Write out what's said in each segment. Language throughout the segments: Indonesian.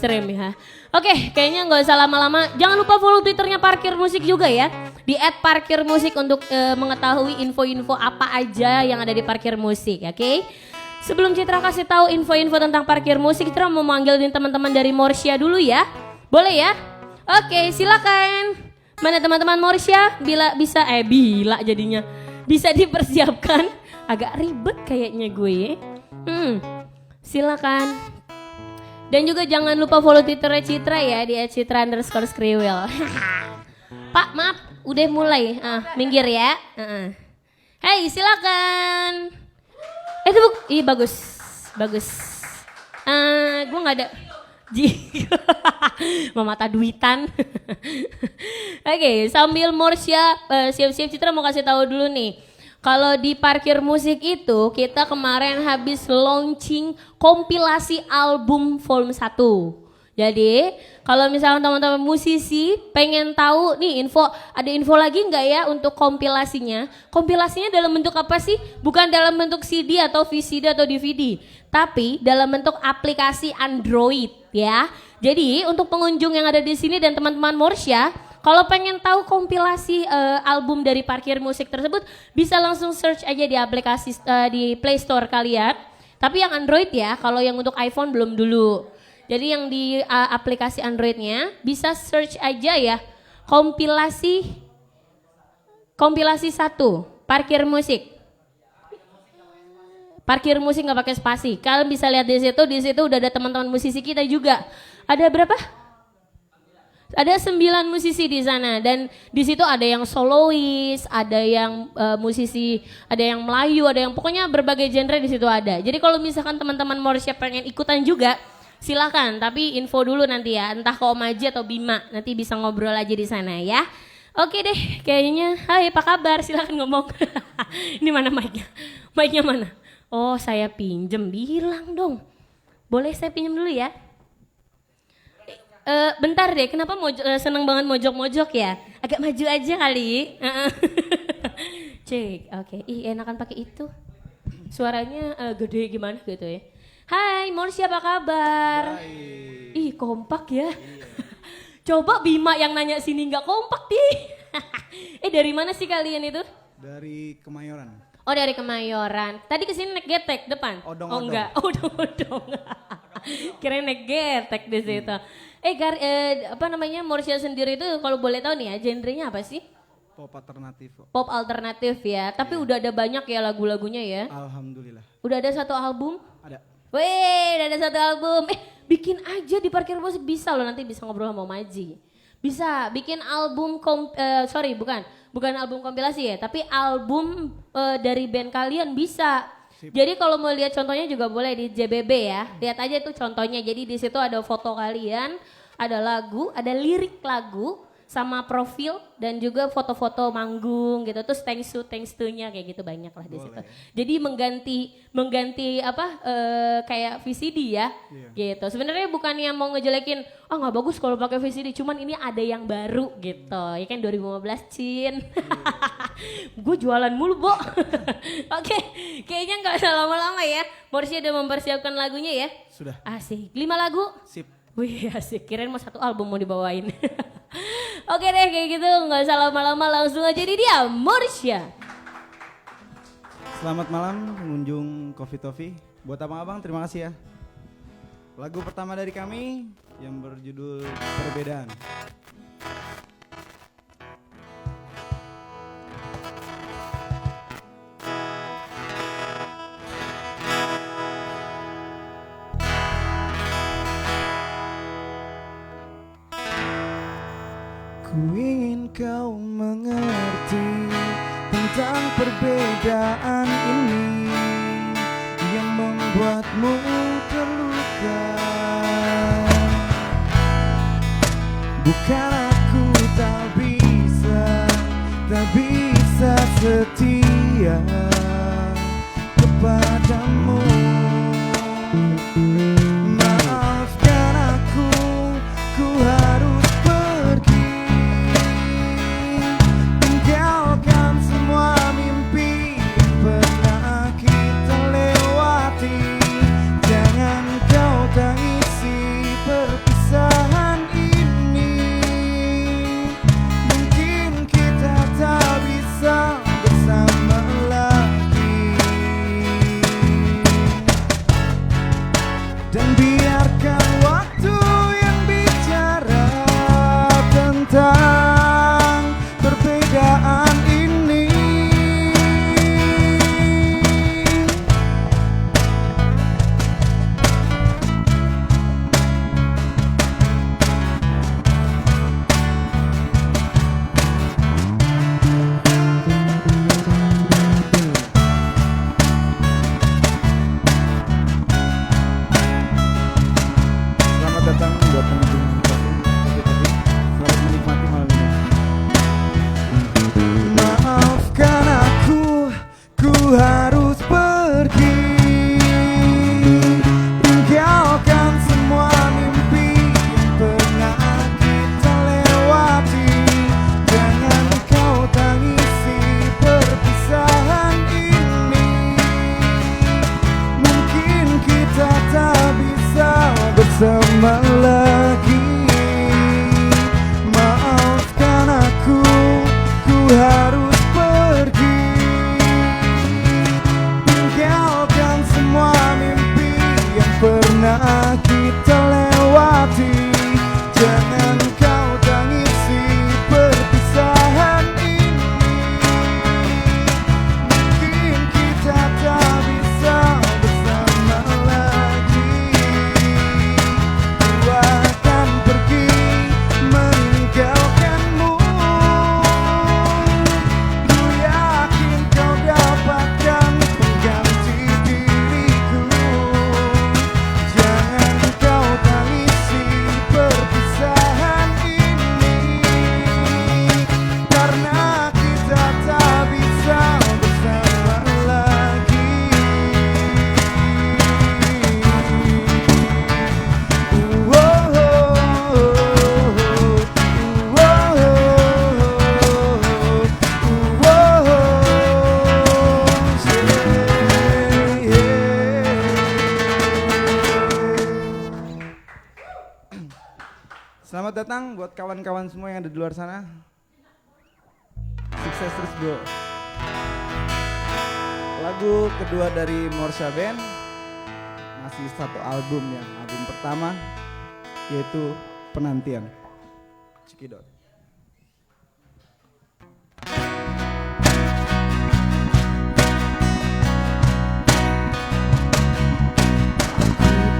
ekstrim ya. Oke, kayaknya nggak usah lama-lama. Jangan lupa follow Twitternya Parkir Musik juga ya. Di @parkirmusik untuk mengetahui info-info apa aja yang ada di Parkir Musik, oke? Sebelum Citra kasih tahu info-info tentang Parkir Musik, Citra mau manggilin teman-teman dari Morsya dulu ya. Boleh ya? Oke, silakan. Mana teman-teman Morsya? Bila jadinya. Bisa dipersiapkan. Agak ribet kayaknya gue. Silakan. Dan juga jangan lupa follow Twitternya Citra ya di @citra_skriwil. Pak, maaf, udah mulai. Minggir ya. Hey, silakan. Bagus. Gue nggak ada. Memata duitan. Oke, sambil Morsya siap-siap, Citra mau kasih tahu dulu nih. Kalau di Parkir Musik itu kita kemarin habis launching kompilasi album volume 1. Jadi kalau misalnya teman-teman musisi pengen tahu nih ada info lagi nggak ya untuk kompilasinya? Kompilasinya dalam bentuk apa sih? Bukan dalam bentuk CD atau VCD atau DVD, tapi dalam bentuk aplikasi Android ya. Jadi untuk pengunjung yang ada di sini dan teman-teman Morsya, kalau pengen tahu kompilasi album dari Parkir Musik tersebut, bisa langsung search aja di aplikasi di Play Store kalian. Tapi yang Android ya, kalau yang untuk iPhone belum dulu. Jadi yang di aplikasi Androidnya bisa search aja ya, kompilasi 1 Parkir Musik. Parkir Musik nggak pakai spasi. Kalian bisa lihat di situ udah ada teman-teman musisi kita juga. Ada berapa? Ada 9 musisi di sana dan di situ ada yang solois, ada yang musisi, ada yang Melayu, ada yang pokoknya berbagai genre di situ ada. Jadi kalau misalkan teman-teman Morsya pengen ikutan juga, silakan. Tapi info dulu nanti ya, entah ke Om Aji atau Bima, nanti bisa ngobrol aja di sana ya. Oke deh, kayaknya. Hai, apa kabar? Silakan ngomong. Ini mana mic-nya? Mic-nya mana? Oh, saya pinjem, bilang dong. Boleh saya pinjem dulu ya? Bentar deh, kenapa seneng banget mojok-mojok ya? Agak maju aja kali. Cek, oke. Enakan pakai itu. Suaranya gede gimana gitu ya. Hai, Morsya apa kabar? Baik. Kompak ya. Iya. Coba Bima yang nanya sini nggak kompak nih. Dari mana sih kalian itu? Dari Kemayoran. Oh, dari Kemayoran. Tadi kesini naik getek depan? Odong-odong. Enggak, odong-odong. Kirain naik getek di situ. Morsya sendiri itu kalau boleh tahu nih ya, genrenya apa sih? Pop alternatif. Pop alternatif ya, tapi udah ada banyak ya lagu-lagunya ya? Alhamdulillah. Udah ada 1 album? Ada. Udah ada 1 album. Bikin aja di Parkir Musik bisa loh, nanti bisa ngobrol sama Maji. Bisa bikin album, bukan album kompilasi ya, tapi album dari band kalian bisa. Sip. Jadi kalau mau lihat contohnya juga boleh di JBB ya. Lihat aja tuh contohnya. Jadi di situ ada foto kalian, ada lagu, ada lirik lagu sama profil dan juga foto-foto manggung gitu. Terus thanks to-nya kayak gitu banyak lah di situ. Jadi mengganti kayak VCD ya. Gitu. Sebenarnya bukannya mau ngejelekin, nggak bagus kalau pakai VCD, cuman ini ada yang baru gitu. Ya kan 2015 Cin. Gue jualan mulu, Bo. Oke, kayaknya nggak usah lama-lama ya. Morsya udah mempersiapkan lagunya ya. Sudah. Asik. 5 lagu? Sip. Wih, asik. Kirain mau 1 album mau dibawain. Oke deh, kayak gitu nggak usah lama-lama, langsung aja di dia Morsya. Selamat malam pengunjung Coffee Toffee. Buat abang-abang terima kasih ya. Lagu pertama dari kami yang berjudul Perbedaan. Ku ingin kau mengerti tentang perbedaan ini yang membuatmu terluka. Bukan aku tak bisa setia kepadamu. Maafkan aku, ku harus pergi, tinggalkan semua mimpi yang pernah kita lewati. Jangan kau tangisi perpisahan bersama lagi. Maafkan aku, ku harus pergi, tinggalkan semua mimpi yang pernah kita lewati. Jangan kau tangisi perpisahan ini, mungkin kita tak bisa bersama lagi. Ku akan pergi meninggalkanmu, ku yakin kau dapatkan pengganti diriku. Jangan kau tangisi perpisahan ini, karena kita tak bisa bersama lagi. Selamat datang buat kawan-kawan semua yang ada di luar sana. Sukses terus bro. Lagu kedua dari Morsha Band, masih satu album pertama, yaitu Penantian. Cekidot.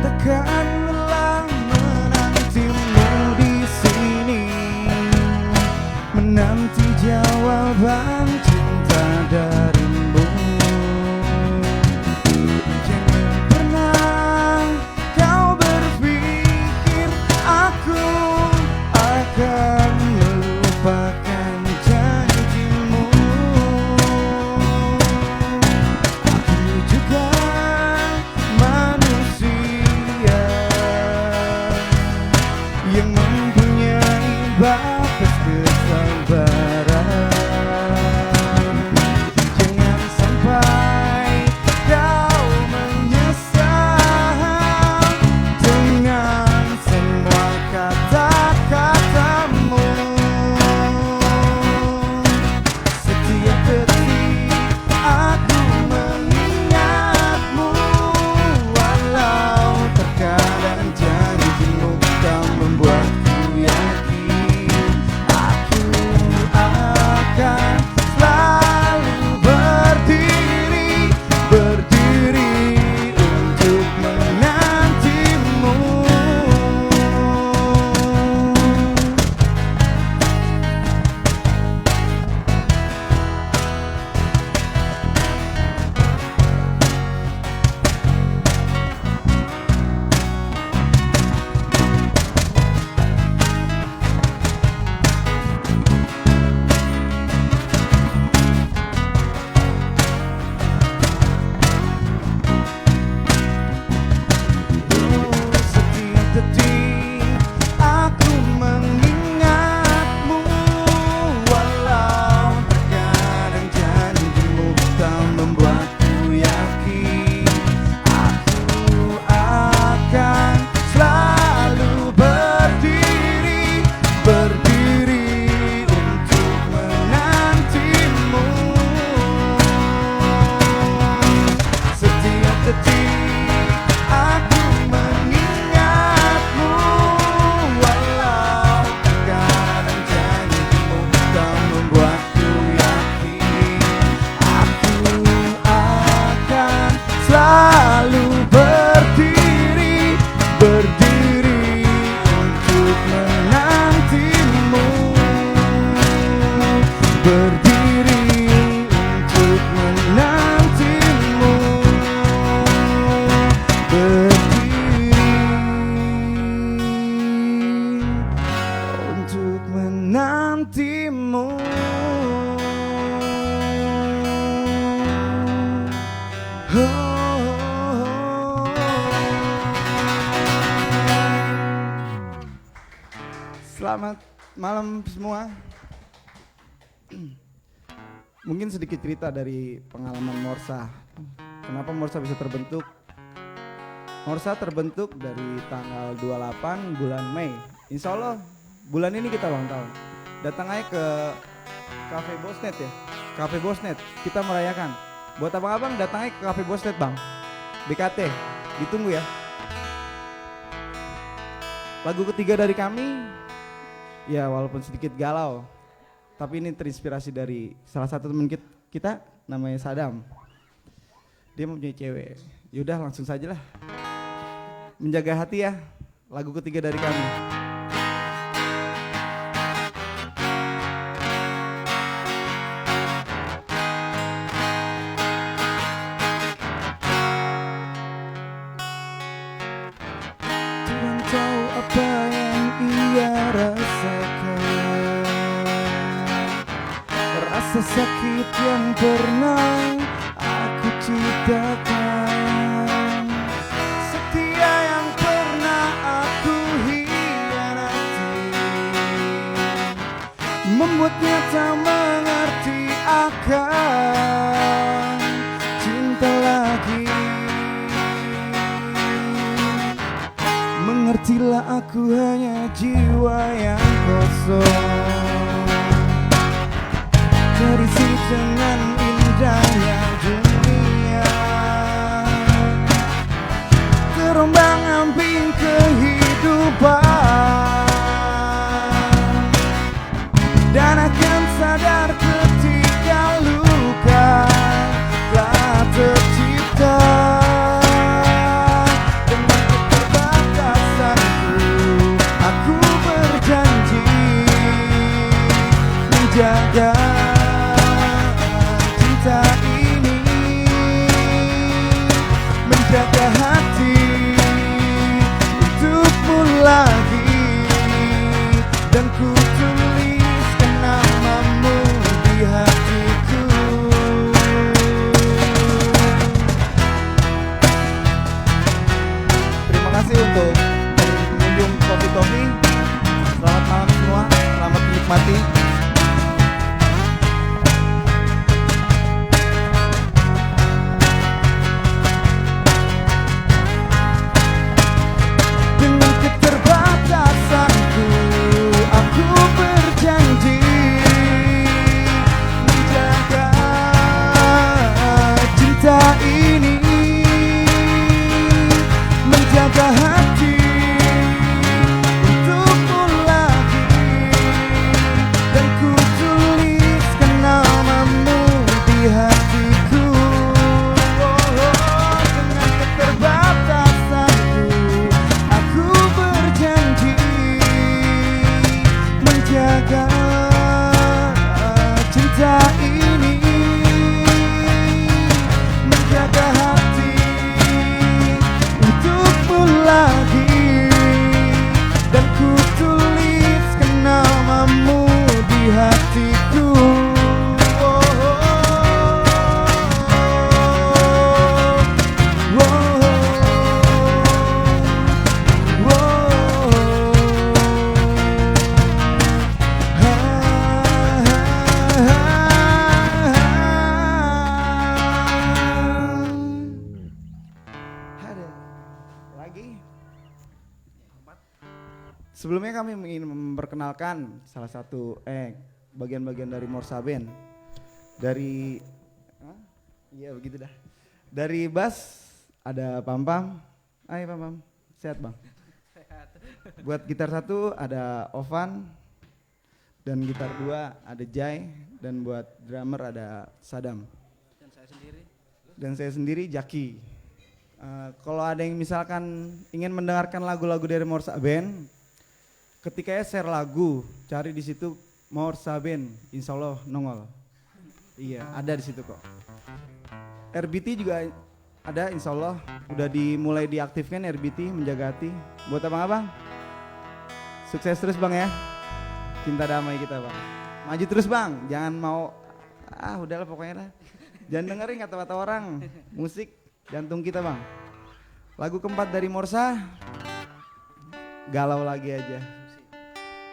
Takkan lelah menantimu di sini, menanti jawaban cinta darimu. Jangan pernah kau berpikir aku akan melupakan janjimu. Aku juga manusia yang mempunyai batas kesabaran. Jangan sampai kau menyesal dengan semua kata-katamu. Setiap detik aku mengingatmu, walau terkadang janjimu tak membuatku yakin. Aku akan selalu berdiri untuk menantimu. Setiap detik aku mengingatmu, walau terkadang janjimu tak membuatku yakin. Aku akan selalu berdiri untuk menantimu. Setiap detik aku mengingatmu, walau terkadang janjimu tak membuatku yakin. Aku akan selalu berdiri untuk menantimu. Berdiri untuk menantimu. Untuk menantimu. Selamat malam semua. Mungkin sedikit cerita dari pengalaman Morsha. Kenapa Morsha bisa terbentuk? Morsa terbentuk dari tanggal 28 bulan Mei. Insya Allah bulan ini kita ulang tahun. Datang aja ke Cafe Bosnet ya. Cafe Bosnet kita merayakan. Buat abang-abang datang aja ke Cafe Bosnet bang. BKT ditunggu ya. Lagu ketiga dari kami, ya walaupun sedikit galau, tapi ini terinspirasi dari salah satu teman kita namanya Sadam. Dia mempunyai cewek. Yaudah langsung saja lah. Menjaga hati ya, lagu ketiga dari kami. Tuhan tahu apa yang ia rasakan, rasa sakit yang pernah aku ciptakan, setia yang pernah aku hianati, membuatnya tak mengerti akan cinta lagi. Mengertilah aku hanya jiwa yang kosong, terisi dengan indahnya dunia, terombang ambing kehidupan, dan akan sadar ketika luka telah tercipta. Dengan keterbatasanku aku berjanji menjaga cinta ini, menjaga hati untukmu lagi, dan ku tuliskan namamu di hatiku. Terima kasih untuk pengunjung Kopi Tofi. Selamat malam semua, selamat menikmati. Dengan keterbatasanku aku berjanji menjaga cinta ini, menjaga hati untukmu lagi, dan ku tuliskan namamu di hatiku. Dengan keterbatasanku aku berjanji menjaga cinta ini, menjaga hati untukmu lagi, dan ku tuliskan namamu di hatiku. Lagi. Sebelumnya kami ingin memperkenalkan salah satu bagian-bagian dari Morsa Band. Dari iya begitu dah. Dari bass ada Pampam. Hai Pampam, sehat bang? Sehat. Buat gitar 1 ada Ovan, dan gitar 2 ada Jai, dan buat drummer ada Sadam. Dan saya sendiri Jaki. Kalau ada yang misalkan ingin mendengarkan lagu-lagu dari Morsa Band, ketika share lagu, cari di situ Morsa Band, insya Allah nongol. Iya, ada di situ kok. RBT juga ada, insya Allah udah dimulai diaktifkan RBT, menjaga hati. Buat abang-abang, sukses terus bang ya, cinta damai kita bang. Maju terus bang, jangan mau udahlah pokoknya lah. Jangan dengerin kata-kata orang, musik jantung kita bang. Lagu keempat dari Morsa, galau lagi aja.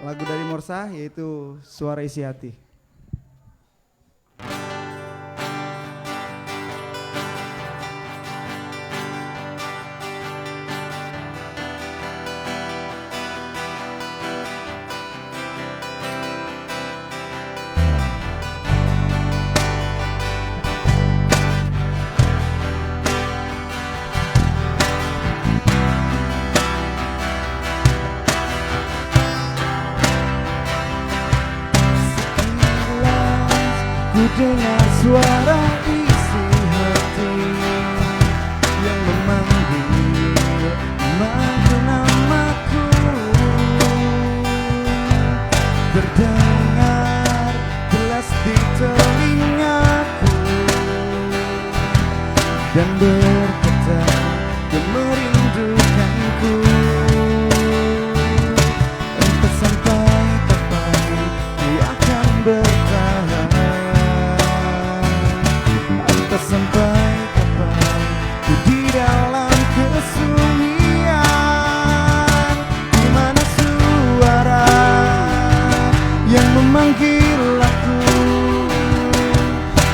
Lagu dari Morsa yaitu Suara Isi Hati. dengar suara isi hati yang memanggil namaku, terdengar jelas di telingaku dan berkata yang merindukanku. Entah sampai kapan ku akan bertahan, entah sampai kapan ku di dalam kesunyian. Di mana suara yang memanggil aku,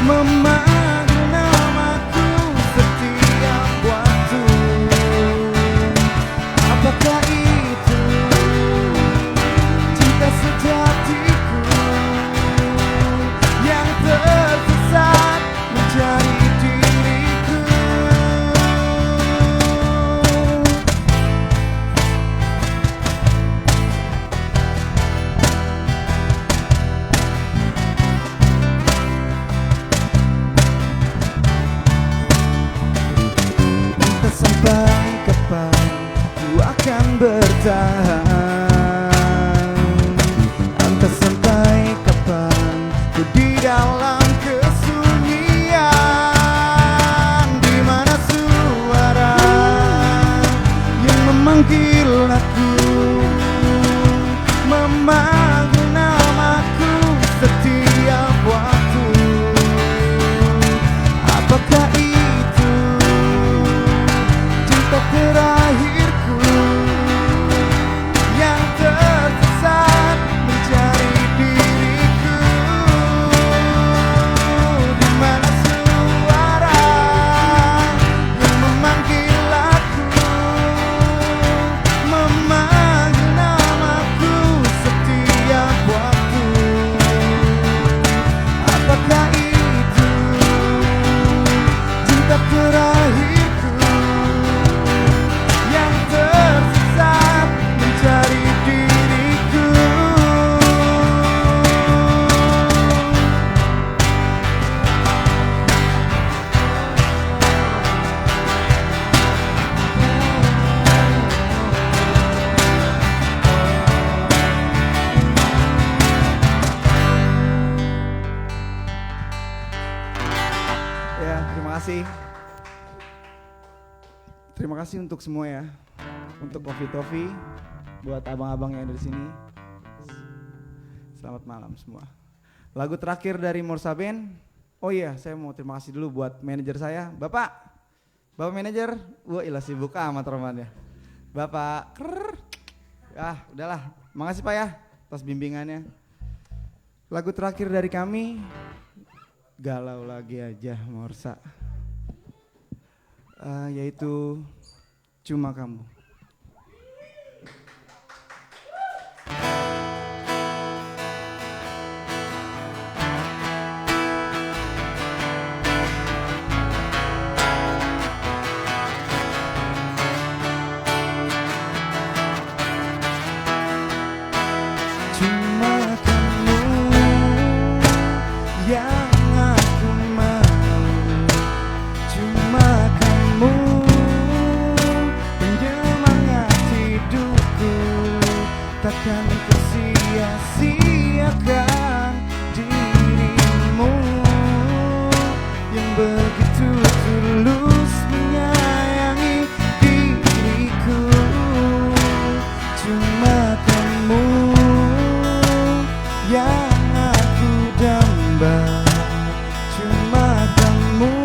memanggil namaku setiap waktu. Apakah itu cinta sejatiku yang tersesat mencari diriku? Entah sampai kapan ku akan bertahan, entah sampai kapan ku di dalam kesunyian. Di mana suara yang memanggil aku, memanggil namaku setiap waktu. Apakah itu cinta terakhirku yang tersesat mencari diriku? Di mana suara yang memanggil aku, memanggil namaku setiap waktu? Apakah itu cinta terakhirku yang tersesat mencari diriku? Ya, terima kasih. Terima kasih untuk semua ya. Untuk Coffee Toffee, buat abang-abang yang ada di sini. Selamat malam semua. Lagu terakhir dari Morsa Band. Oh iya, saya mau terima kasih dulu buat manajer saya, Bapak manajer. Wah, ilah sibuk amat romannya. Bapak, udahlah. Makasih Pak ya atas bimbingannya. Lagu terakhir dari kami, galau lagi aja Morsa, yaitu Cuma Kamu. Cuma kamu yang aku mau, cuma kamu penyemangat hidupku. Takkan ku sia-siakan dirimu yang begitu tulus menyayangi diriku. Cuma kamu yang aku damba, cuma kamu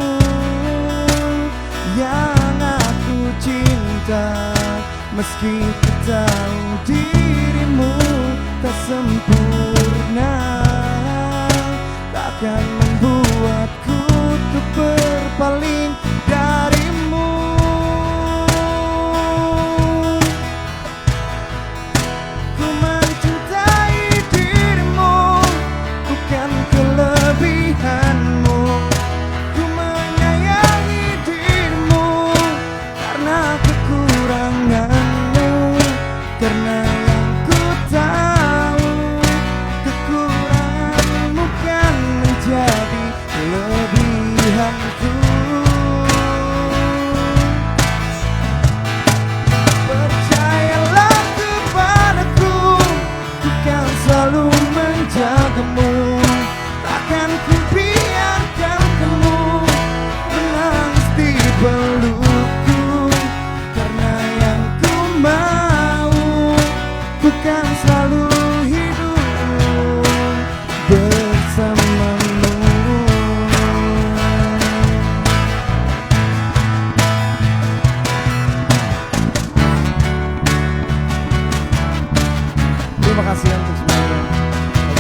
yang aku cinta. Meski ku tahu dirimu tak sempurna, selalu menjagamu. Takkan ku biarkan kamu menangis di pelukku, karena yang ku mau bukan selalu hidup bersamamu. Terima kasih untuk semuanya.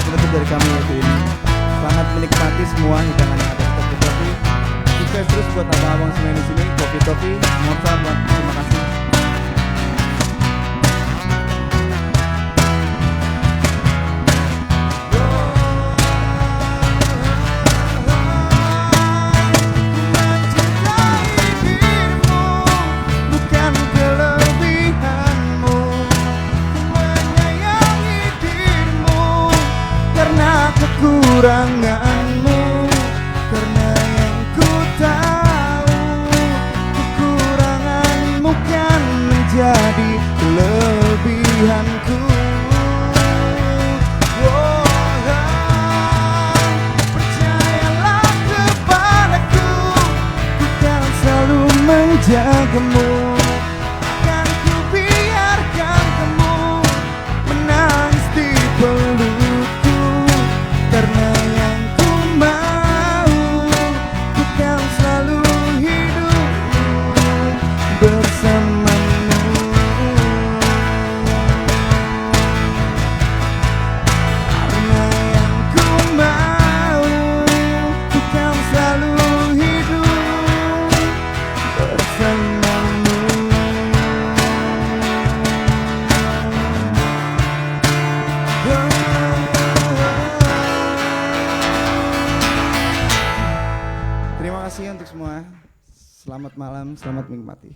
Penutup dari kami waktu ini. Selamat menikmati semua hidangan yang ada di Topi Topi. Sukses terus buat abang-abang semua di sini. Topi Topi, Morsa, terima kasih. Kekuranganmu, karena yang ku tahu kekuranganmu kan menjadi kelebihanku. Percayalah kepadaku, ku kan selalu menjagamu. Akan ku biarkan kamu menangis di pelukku, karena yang ku mau bukan selalu hidup bersamamu. Karena yang ku mau bukan selalu hidup bersamamu. Terima kasih untuk semua. Selamat malam, selamat menikmati.